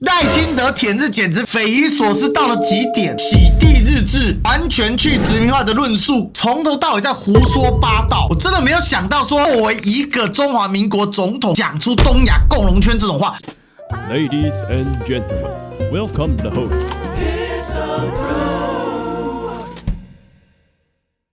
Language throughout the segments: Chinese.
赖清德舔日简直匪夷所思到了极点，洗地日志，完全去殖民化的论述，从头到尾在胡说八道。我真的没有想到说，作为一个中华民国总统，讲出东亚共荣圈这种话。Ladies and gentlemen, welcome the host.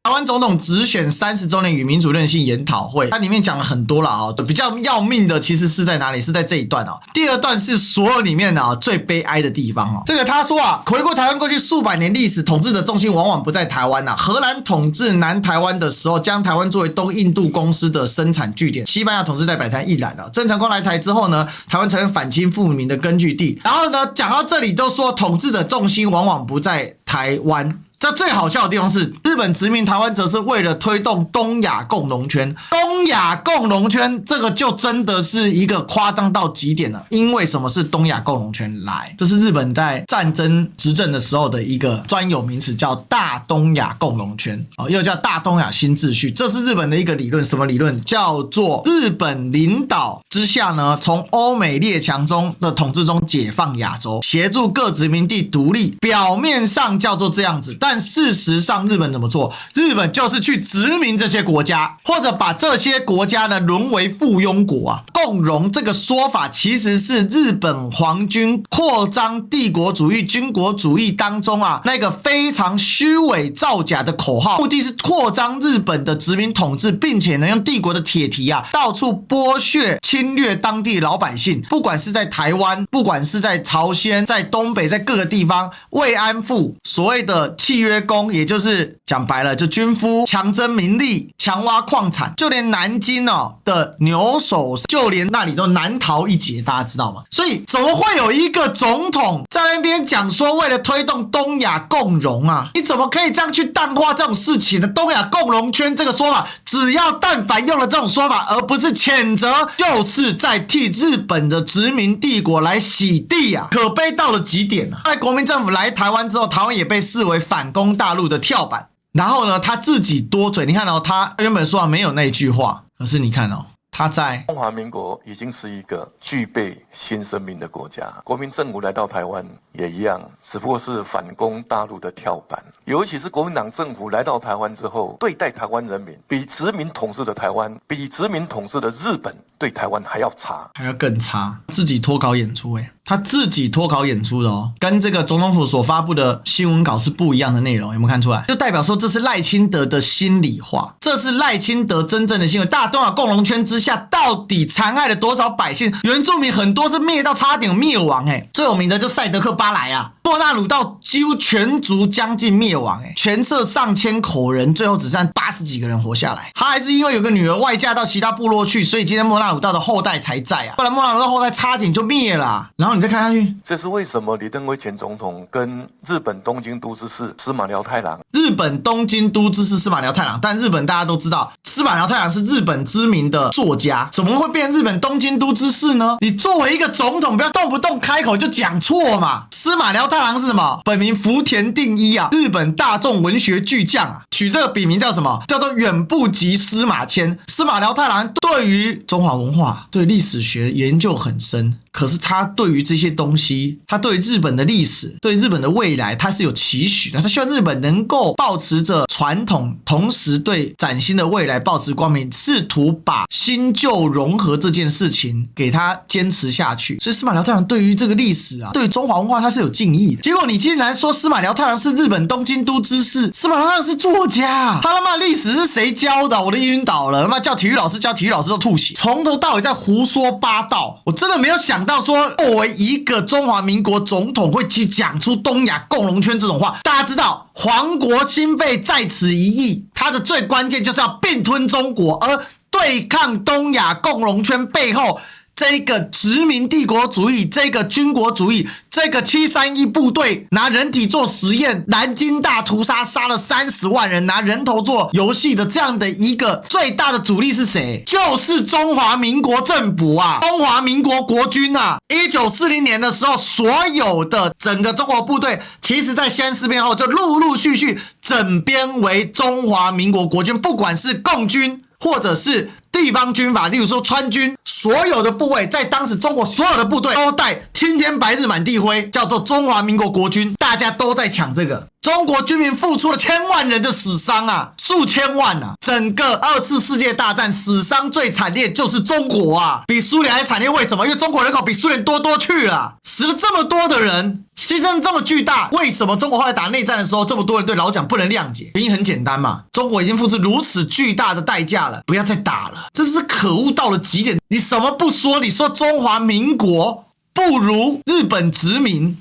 台湾总统直选30周年与民主韧性研讨会，它里面讲了很多了啊，比较要命的其实是在哪里？是在这一段啊。第二段是所有里面啊最悲哀的地方啊。这个他说啊，回顾台湾过去数百年历史，统治者重心往往不在台湾啊。荷兰统治南台湾的时候，将台湾作为东印度公司的生产据点；西班牙统治在摆摊一览啊。郑成功来台之后呢，台湾成为反清复明的根据地。然后呢，讲到这里就说统治者重心往往不在台湾。这最好笑的地方是，日本殖民台湾则是为了推动东亚共荣圈。东亚共荣圈这个就真的是一个夸张到极点了。因为什么是东亚共荣圈？来，这是日本在战争执政的时候的一个专有名词，叫大东亚共荣圈，又叫大东亚新秩序。这是日本的一个理论，什么理论？叫做日本领导之下呢，从欧美列强中的统治中解放亚洲，协助各殖民地独立。表面上叫做这样子，但事实上日本怎么做？日本就是去殖民这些国家，或者把这些国家呢沦为附庸国啊。共荣这个说法其实是日本皇军扩张帝国主义、军国主义当中啊那个非常虚伪造假的口号，目的是扩张日本的殖民统治，并且呢用帝国的铁蹄啊到处剥削侵略当地老百姓，不管是在台湾，不管是在朝鲜，在东北，在各个地方慰安妇所谓的契约工，也就是讲白了就军夫，强征民力，强挖矿产，就连南京的牛首就连那里都难逃一劫，大家知道吗？所以怎么会有一个总统在那边讲说为了推动东亚共荣啊？你怎么可以这样去淡化这种事情呢？东亚共荣圈这个说法，只要但凡用了这种说法，而不是谴责，就是在替日本的殖民帝国来洗地啊，可悲到了极点啊！在国民政府来台湾之后，台湾也被视为反攻大陆的跳板。然后呢，他自己多嘴，你看他原本说没有那句话，可是你看他在中华民国已经是一个具备新生命的国家，国民政府来到台湾也一样，只不过是反攻大陆的跳板。尤其是国民党政府来到台湾之后，对待台湾人民比殖民统治的台湾，比殖民统治的日本对台湾还要差，还要更差。自己脱稿演出他自己脱稿演出的跟这个总统府所发布的新闻稿是不一样的内容，有没有看出来？就代表说这是赖清德的心里话，这是赖清德真正的行为。大东亚共荣圈之下，到底残害了多少百姓？原住民很多是灭到差点灭亡最有名的就赛德克巴莱啊，莫纳鲁道几乎全族将近灭亡全社上千口人，最后只剩80几个人活下来。他还是因为有个女儿外嫁到其他部落去，所以今天莫纳鲁道的后代才在啊，不然莫纳鲁道后代差点就灭了然后你再看下去，这是为什么李登辉前总统跟日本东京都知事司马辽太郎，日本东京都知事司马辽太郎，但日本大家都知道司马辽太郎是日本知名的作家，怎么会变成日本东京都知事呢？你作为一个总统，不要动不动开口就讲错嘛。司马辽太郎是什么？本名福田定一啊，日本大众文学巨匠啊，取这个笔名叫什么？叫做远不及司马迁。司马辽太郎对于中华文化、对历史学研究很深，可是他对于这些东西，他对日本的历史，对日本的未来，他是有期许的。他希望日本能够保持着传统，同时对崭新的未来保持光明，试图把新旧融合这件事情给他坚持下去。所以司马辽太郎对于这个历史啊，对于中华文化，他是有敬意的。结果你竟然说司马辽太郎是日本东京都知事，司马辽太郎是作家，他他妈历史是谁教的？我都晕倒了，他妈叫体育老师教体育老师都吐血，从头到尾在胡说八道。我真的没有想到说，作为一个中华民国总统会去讲出东亚共荣圈这种话。大家知道黄国兴被在此一役，他的最关键就是要并吞中国，而对抗东亚共荣圈背后这个殖民帝国主义，这个军国主义，这个731部队拿人体做实验，南京大屠杀杀了30万人，拿人头做游戏的这样的一个最大的主力是谁？就是中华民国政府啊，中华民国国军啊。1940年的时候，所有的整个中国部队，其实在西安事变后就陆陆续续整编为中华民国国军，不管是共军或者是地方军阀，例如说川军、所有的部位，在当时中国所有的部队都带青天白日满地灰，叫做中华民国国军，大家都在抢这个。中国军民付出了千万人的死伤啊，数千万啊！整个2次世界大战死伤最惨烈就是中国啊，比苏联还惨烈。为什么？因为中国人口比苏联多去了，死了这么多的人，牺牲这么巨大。为什么中国后来打内战的时候，这么多人对老蒋不能谅解？原因很简单嘛，中国已经付出如此巨大的代价了，不要再打了，这是可恶到了极点。你什么不说？你说中华民国不如日本殖民。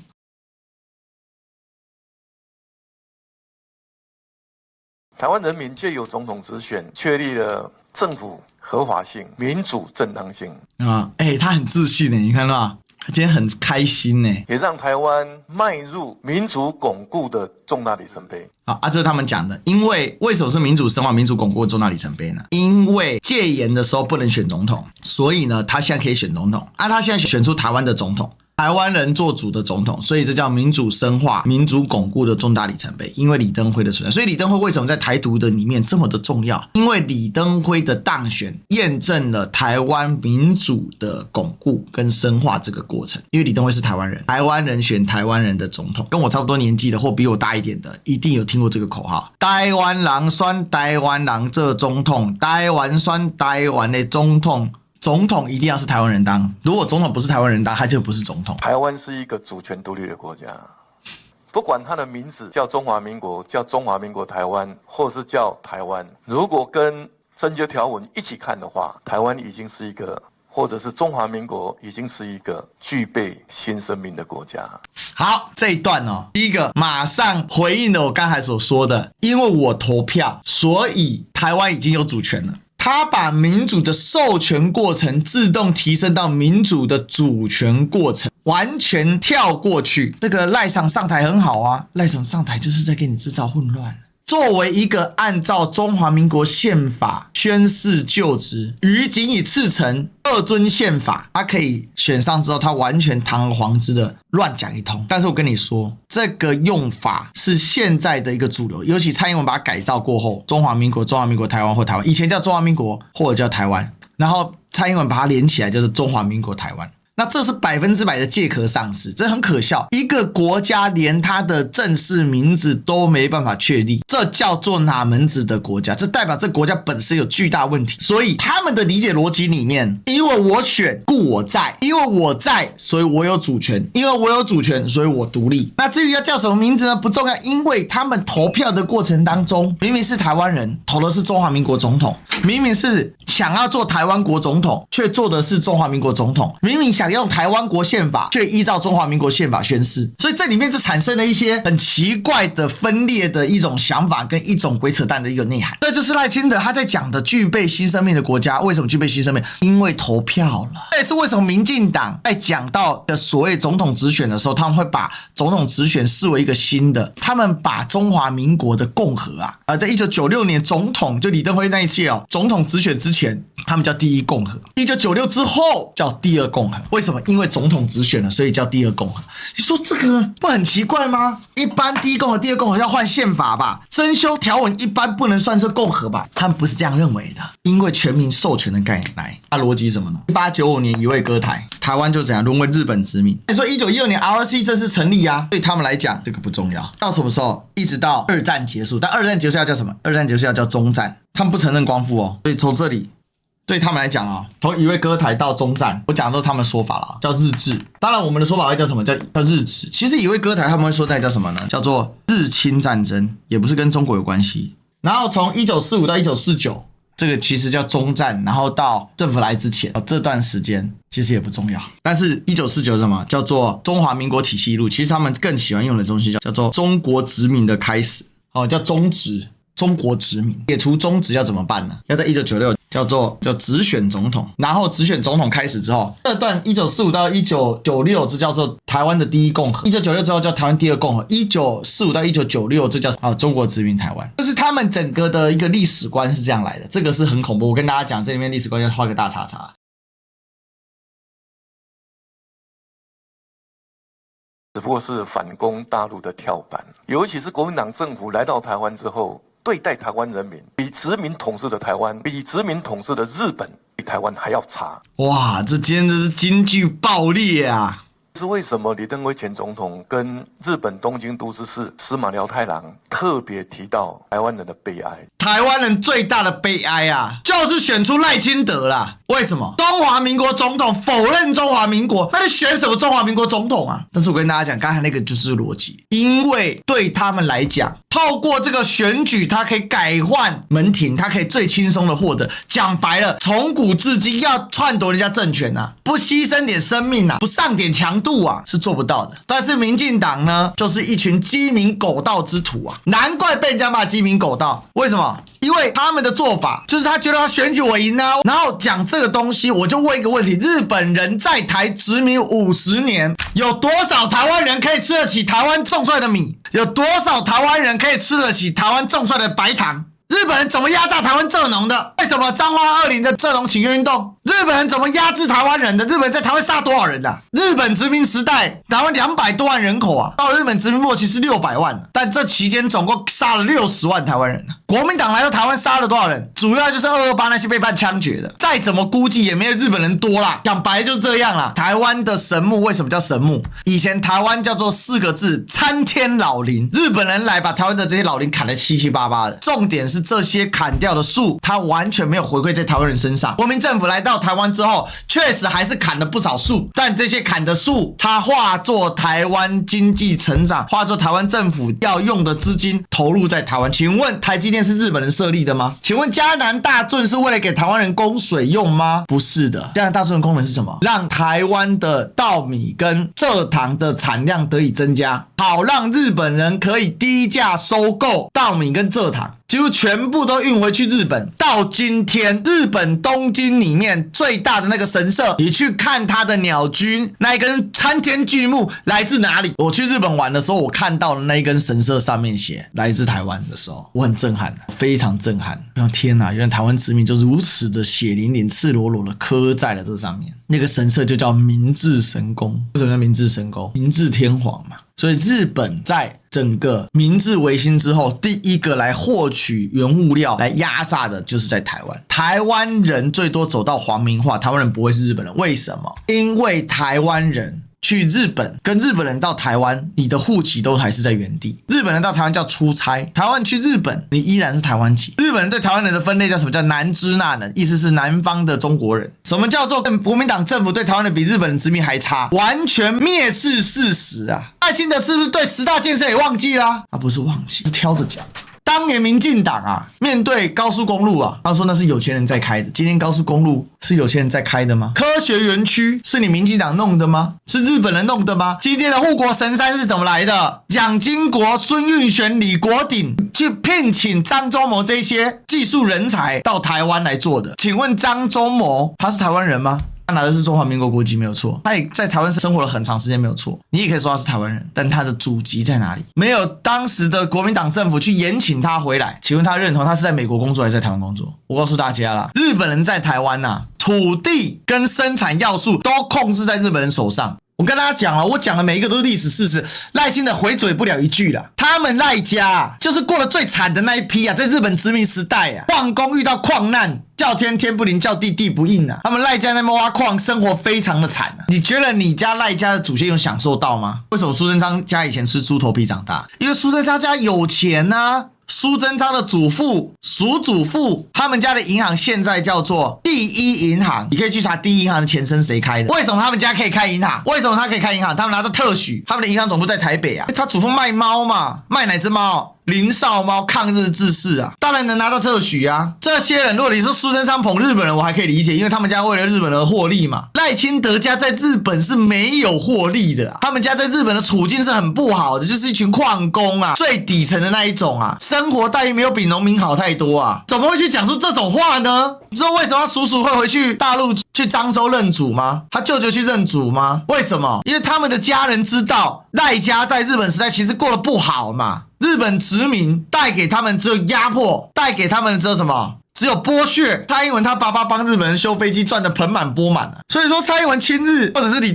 台湾人民借由总统直选，确立了政府合法性、民主正当性啊！他很自信呢，你看到吗？他今天很开心呢，也让台湾迈入民主巩固的重大里程碑。这是他们讲的。因为为什么是民主深化、民主巩固的重大里程碑呢？因为戒严的时候不能选总统，所以呢，他现在可以选总统。他现在选出台湾的总统。台湾人做主的总统，所以这叫民主深化、民主巩固的重大里程碑。因为李登辉的存在，所以李登辉为什么在台独的里面这么的重要？因为李登辉的当选验证了台湾民主的巩固跟深化这个过程。因为李登辉是台湾人，台湾人选台湾人的总统，跟我差不多年纪的或比我大一点的，一定有听过这个口号：台湾人选台湾人做总统，台湾选台湾的总统。总统一定要是台湾人当，如果总统不是台湾人当，他就不是总统。台湾是一个主权独立的国家，不管它的名字叫中华民国、叫中华民国台湾，或是叫台湾，如果跟征修条文一起看的话，台湾已经是一个，或者是中华民国已经是一个具备新生命的国家。好，这一段第一个马上回应了我刚才所说的，因为我投票，所以台湾已经有主权了。他把民主的授权过程自动提升到民主的主权过程，完全跳过去。这个赖场上台很好啊，赖场上台就是在给你制造混乱。作为一个按照中华民国宪法宣誓就职，于仅以赐成二遵宪法，他可以选上之后，他完全堂而皇之的乱讲一通。但是我跟你说，这个用法是现在的一个主流，尤其蔡英文把它改造过后，中华民国、中华民国台湾或台湾，以前叫中华民国或者叫台湾，然后蔡英文把它连起来就是中华民国台湾。那这是100%的借壳上市，这很可笑。一个国家连它的正式名字都没办法确立，这叫做哪门子的国家？这代表这国家本身有巨大问题。所以他们的理解逻辑里面，因为我选故我在，因为我在，所以我有主权，因为我有主权，所以我独立。那至于要叫什么名字呢？不重要，因为他们投票的过程当中，明明是台湾人投的是中华民国总统，明明是想要做台湾国总统，却做的是中华民国总统，明明想用台湾国宪法，却依照中华民国宪法宣誓，所以这里面就产生了一些很奇怪的分裂的一种想法跟一种鬼扯淡的一个内涵。这就是赖清德他在讲的具备新生命的国家。为什么具备新生命？因为投票了。这也是为什么民进党在讲到的所谓总统直选的时候，他们会把总统直选视为一个新的，他们把中华民国的共和在1996年总统就李登辉那一届总统直选之前，他们叫第一共和；1996之后叫第二共和。为什么？因为总统直选了，所以叫第二共和。你说这个不很奇怪吗？一般第一共和、第二共和要换宪法吧，增修条文一般不能算是共和吧？他们不是这样认为的，因为全民授权的概念来，那逻辑是什么呢？1895年一位割台，台湾就怎样沦为日本殖民。你说1916年 ROC 正式成立对他们来讲这个不重要。到什么时候？一直到二战结束，但二战结束要叫什么？二战结束要叫中战，他们不承认光复所以从这里。对他们来讲从一位割台到中战，我讲的都是他们的说法了，叫日治。当然我们的说法会叫什么？叫日治。其实一位割台他们会说那叫什么呢？叫做日清战争，也不是跟中国有关系。然后从1945到1949，这个其实叫中战，然后到政府来之前这段时间其实也不重要。但是1949是什么？叫做中华民国体系录，其实他们更喜欢用的东西叫做中国殖民的开始，叫中殖。中国殖民解除中殖要怎么办呢？要在1996叫直选总统，然后直选总统开始之后，这段1945到1996这叫做台湾的第一共和，1996之后叫台湾第二共和，1945到1996这叫中国殖民台湾。就是他们整个的一个历史观是这样来的，这个是很恐怖。我跟大家讲，这里面历史观要画个大叉叉。只不过是反攻大陆的跳板，尤其是国民党政府来到台湾之后，对待台湾人民比殖民统治的台湾、比殖民统治的日本、比台湾还要差。哇，这简直是京剧爆裂啊！是为什么李登辉前总统跟日本东京都知事司马辽太郎特别提到台湾人的悲哀？台湾人最大的悲哀啊，就是选出赖清德啦。为什么？中华民国总统否认中华民国，那你选什么中华民国总统啊？但是我跟大家讲，刚才那个就是逻辑，因为对他们来讲，透过这个选举，他可以改换门庭，他可以最轻松的获得。讲白了，从古至今要篡夺人家政权啊，不牺牲点生命啊，不上点强度啊，是做不到的。但是民进党呢，就是一群鸡鸣狗盗之徒啊，难怪被人家骂鸡鸣狗盗。为什么？因为他们的做法就是他觉得他选举我赢啊，然后讲这个东西，我就问一个问题：日本人在台殖民50年，有多少台湾人可以吃得起台湾种出来的米？有多少台湾人可以吃得起台湾种出来的白糖？日本人怎么压榨台湾蔗农的？为什么彰化20的蔗农请愿运动？日本人怎么压制台湾人的？日本人在台湾杀多少人啊？日本殖民时代，台湾200多万人口啊，到了日本殖民末期是600万，但这期间总共杀了60万台湾人啊。国民党来到台湾杀了多少人？主要就是228那些被判枪决的，再怎么估计也没有日本人多啦。讲白就是这样啦。台湾的神木为什么叫神木？以前台湾叫做4个字：参天老林。日本人来把台湾的这些老林砍得七七八八的，重点是这些砍掉的树，它完全没有回馈在台湾人身上。国民政府来到台湾之后，确实还是砍了不少树，但这些砍的树，它化作台湾经济成长，化作台湾政府要用的资金投入在台湾。请问台积电是日本人设立的吗？请问嘉南大圳是为了给台湾人供水用吗？不是的。嘉南大圳的功能是什么？让台湾的稻米跟蔗糖的产量得以增加，好让日本人可以低价收购稻米跟蔗糖。几乎全部都运回去日本。到今天，日本东京里面最大的那个神社，你去看它的鸟居，那一根参天巨木来自哪里？我去日本玩的时候，我看到了那一根神社上面写来自台湾的时候，我很震撼，非常震撼。天哪，原来台湾殖民就是如此的血淋淋、赤裸裸的刻在了这上面。那个神社就叫明治神宫。为什么叫明治神宫？明治天皇嘛。所以日本在整个明治维新之后，第一个来获取原物料来压榨的就是在台湾。台湾人最多走到皇民化，台湾人不会是日本人。为什么？因为台湾人去日本跟日本人到台湾，你的户籍都还是在原地。日本人到台湾叫出差，台湾去日本你依然是台湾籍。日本人对台湾人的分类叫什么？叫南支那人，意思是南方的中国人。什么叫做国民党政府对台湾人比日本人殖民还差？完全蔑视事实啊！赖清德是不是对10大建设也忘记啦？不是忘记，是挑着讲。当年民进党啊，面对高速公路啊，他说那是有钱人在开的。今天高速公路是有钱人在开的吗？科学园区是你民进党弄的吗？是日本人弄的吗？今天的护国神山是怎么来的？蒋经国、孙运璇、李国鼎去聘请张忠谋这些技术人才到台湾来做的。请问张忠谋他是台湾人吗？他拿的是中华民国国籍没有错，他也在台湾生活了很长时间没有错，你也可以说他是台湾人，但他的祖籍在哪里？没有当时的国民党政府去延请他回来，请问他认同他是在美国工作还是在台湾工作？我告诉大家啦，日本人在台湾啊，土地跟生产要素都控制在日本人手上。我跟大家讲了，我讲的每一个都是历史事实，赖清德回嘴不了一句啦。他们赖家啊，就是过得最惨的那一批啊，在日本殖民时代啊，矿工遇到矿难，叫天天不灵，叫地地不应啊。他们赖家那边挖矿，生活非常的惨啊。你觉得你家赖家的祖先有享受到吗？为什么苏贞昌家以前吃猪头皮长大？因为苏贞昌家有钱啊。苏贞昌的祖父、叔祖父，他们家的银行现在叫做第一银行，你可以去查第一银行的前身谁开的。为什么他们家可以开银行？为什么他可以开银行？他们拿到特许，他们的银行总部在台北啊。他祖父卖猫嘛，卖哪只猫？林少猫抗日志士啊，当然能拿到特许啊。这些人，如果你说苏贞昌捧日本人，我还可以理解，因为他们家为了日本人而获利嘛。赖清德家在日本是没有获利的，他们家在日本的处境是很不好的，就是一群矿工啊，最底层的那一种啊，生活待遇没有比农民好太多啊，怎么会去讲出这种话呢？你知道为什么他叔叔会回去大陆去漳州认祖吗？他舅舅去认祖吗？为什么？因为他们的家人知道赖家在日本时代其实过得不好嘛。日本殖民带给他们只有压迫，带给他们只有什么？只只有剥削。蔡英文他爸爸帮日本人修飞机赚得盆满钵满了，所以说蔡英文亲日或者是李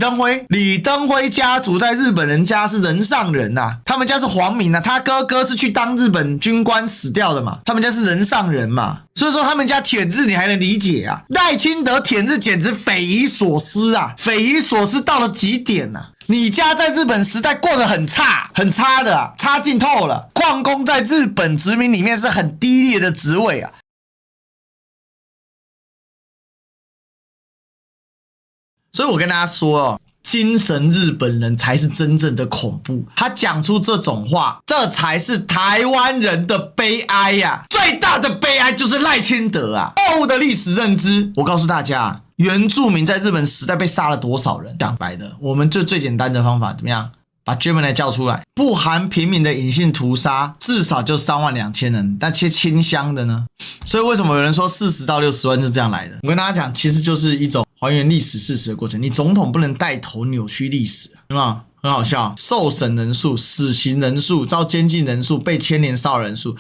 登辉家族在日本人家是人上人啊，他们家是皇民啊，他哥哥是去当日本军官死掉的嘛，他们家是人上人嘛，所以说他们家舔日你还能理解啊？赖清德舔日简直匪夷所思啊，匪夷所思到了极点啊！你家在日本时代过得很差的啊，差劲透了。矿工在日本殖民里面是很低劣的职位啊。所以我跟大家说哦，精神日本人才是真正的恐怖。他讲出这种话，这才是台湾人的悲哀呀！最大的悲哀就是赖清德啊，错误的历史认知。我告诉大家，原住民在日本时代被杀了多少人？讲白的，我们就最简单的方法怎么样？把 Gemini 叫出来，不含平民的隐性屠杀，至少就32000人。那些清乡的呢？所以为什么有人说40到60万是这样来的？我跟大家讲，其实就是一种还原历史事实的过程。你总统不能带头扭曲历史，对吗？很好笑，受审人数、死刑人数、遭监禁人数、被牵连骚扰人数，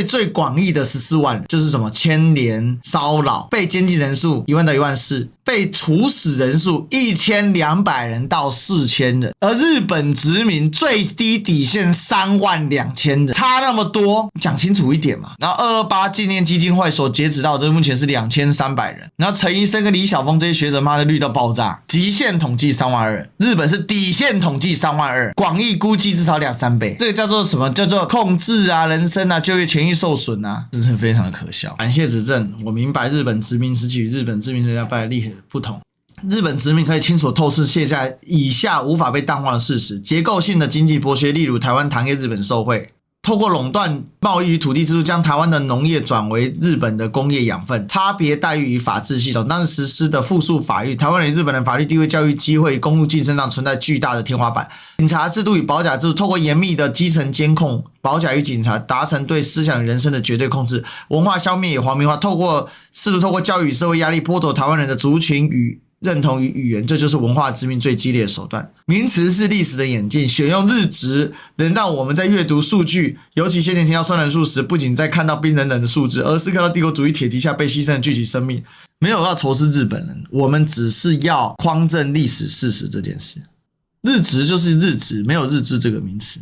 最广义的14万人，就是什么牵连骚扰、被监禁人数1万到14000，被处死人数1200人到4000人，而日本殖民最低底线32000人，差那么多，讲清楚一点嘛。然后228纪念基金会所截止到的目前是2300人，然后陈医生跟李晓峰这些学者妈的绿到爆炸，极限统计32000，日本是底线统计32000，广义估计至少2-3倍，这个叫做什么？叫做控制啊、人身啊、就业权益受损啊，真是非常的可笑。感谢指正，我明白日本殖民时期与日本殖民时代的利害不同。日本殖民可以清楚透视卸下以下无法被淡化的事实：结构性的经济剥削，例如台湾糖业日本受惠。透过垄断贸易与土地制度，将台湾的农业转为日本的工业养分，差别待遇与法治系统，当时实施的附属法律，台湾与日本的法律地位、教育机会、公路竞争上存在巨大的天花板。警察制度与保甲制度，透过严密的基层监控，保甲与警察达成对思想与人生的绝对控制。文化消灭与皇民化，试图透过教育与社会压力剥夺台湾人的族群与认同与语言，这就是文化殖民最激烈的手段。名词是历史的演进，选用日值能让我们在阅读数据，尤其先前听到酸人数时，不仅在看到冰冷冷的数字，而是看到帝国主义铁蹄下被牺牲的具体生命。没有要仇视日本人，我们只是要匡正历史事实这件事。日值就是日值，没有日志这个名词。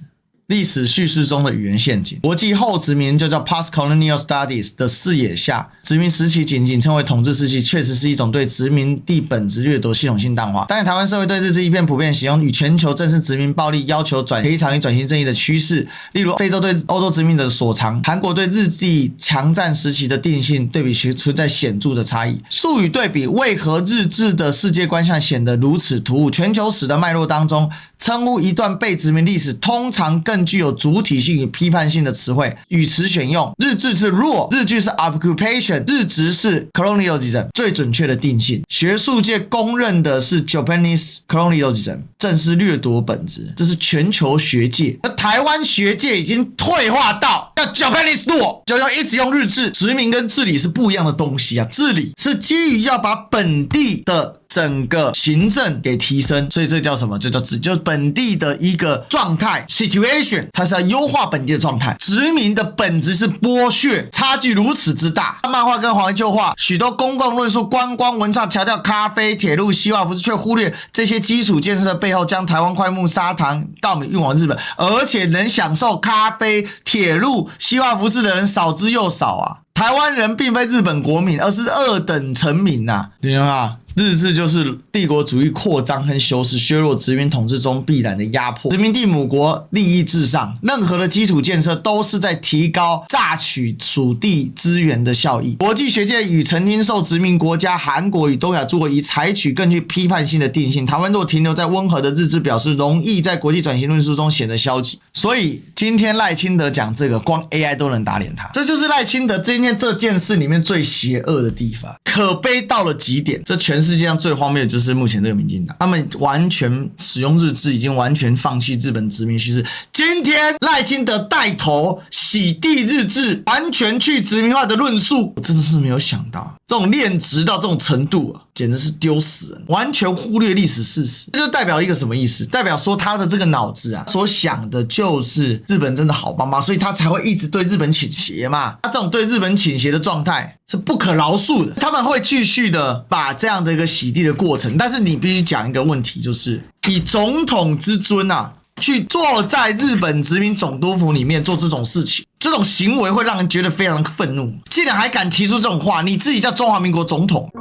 历史叙事中的语言陷阱，国际后殖民就叫 Post-Colonial Studies 的视野下，殖民时期仅称为统治时期，确实是一种对殖民地本质掠夺系统性淡化。但是台湾社会对日治一片普遍使用，与全球正视殖民暴力要求赔偿与转型正义的趋势。例如非洲对欧洲殖民的所长，韩国对日帝强占时期的定性对比存在显著的差异。数语对比，为何日治的世界观象显得如此突兀？全球史的脉络当中，称呼一段被殖民历史通常更具有主体性与批判性的词汇，语词选用。日治是 rule， 日据是 occupation， 日殖是 colonialism， 最准确的定性。学术界公认的是 Japanese colonialism， 正是掠夺本质，这是全球学界。而台湾学界已经退化到要 Japanese rule， 就要一直用日治。殖民跟治理是不一样的东西啊，治理是基于要把本地的整个行政给提升，所以这叫什么？这叫就是本地的一个状态 situation， 它是要优化本地的状态。殖民的本质是剥削，差距如此之大。漫画跟怀旧画，许多公共论述、观光文创强调咖啡、铁路、西化服饰，却忽略这些基础建设的背后，将台湾快木、砂糖、稻米运往日本，而且能享受咖啡、铁路、西化服饰的人少之又少啊！台湾人并非日本国民，而是二等臣民啊！你看啊，日治就是帝国主义扩张和修饰，削弱殖民统治中必然的压迫。殖民地母国利益至上，任何的基础建设都是在提高榨取属地资源的效益。国际学界与曾经受殖民国家韩国与东亚诸国以采取更具批判性的定性。台湾若停留在温和的日治表示，容易在国际转型论述中显得消极。所以今天赖清德讲这个，光 AI 都能打脸他。这就是赖清德今天这件事里面最邪恶的地方，可悲到了极点。这全世界上最荒谬的就是目前这个民进党，他们完全使用日治，已经完全放弃日本殖民叙事。今天赖清德带头洗地日治，完全去殖民化的论述，我真的是没有想到这种劣质到这种程度啊！简直是丢死人，完全忽略历史事实。这就代表一个什么意思？代表说他的这个脑子啊，所想的就是日本真的好帮忙，所以他才会一直对日本倾斜嘛。他这种对日本倾斜的状态是不可饶恕的，他们会继续的把这样的一个洗地的过程。但是你必须讲一个问题，就是以总统之尊啊，去坐在日本殖民总督府里面做这种事情，这种行为会让人觉得非常的愤怒。竟然还敢提出这种话，你自己叫中华民国总统。